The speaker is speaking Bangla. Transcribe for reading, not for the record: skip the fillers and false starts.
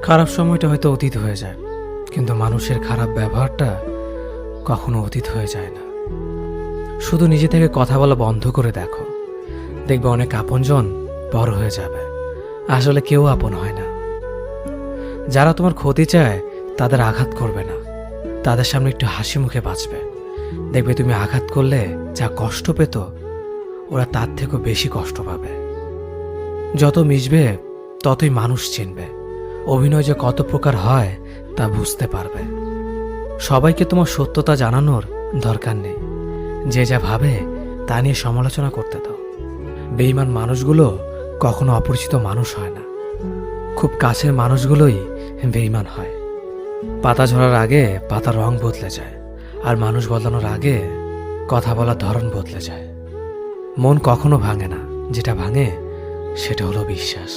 খারাপ সময়টা হয়তো অতীত হয়ে যায়, কিন্তু মানুষের খারাপ ব্যবহারটা কখনো অতীত হয়ে যায় না। শুধু নিজে থেকে কথা বলা বন্ধ করে দেখো, দেখবে অনেক আপনজন বড় হয়ে যাবে। আসলে কেউ আপন হয় না। যারা তোমার ক্ষতি চায় তাদের আঘাত করবে না, তাদের সামনে একটু হাসি মুখে বাঁচবে। দেখবে তুমি আঘাত করলে যা কষ্ট পেত, ওরা তার থেকেও বেশি কষ্ট পাবে। যত মিশবে ততই মানুষ চিনবে, অভিনয় যে কত প্রকার হয় তা বুঝতে পারবে। সবাইকে তোমার সত্যতা জানানোর দরকার নেই, যে যা ভাবে তা নিয়ে সমালোচনা করতে দাও। বেঈমান মানুষগুলো কখনো অপরিচিত মানুষ হয় না, খুব কাছের মানুষগুলোই বেঈমান হয়। পাতা ঝরার আগে পাতার রং বদলে যায়, আর মানুষ বদলানোর আগে কথা বলার ধরন বদলে যায়। মন কখনো ভাঙে না, যেটা ভাঙে সেটা হলো বিশ্বাস।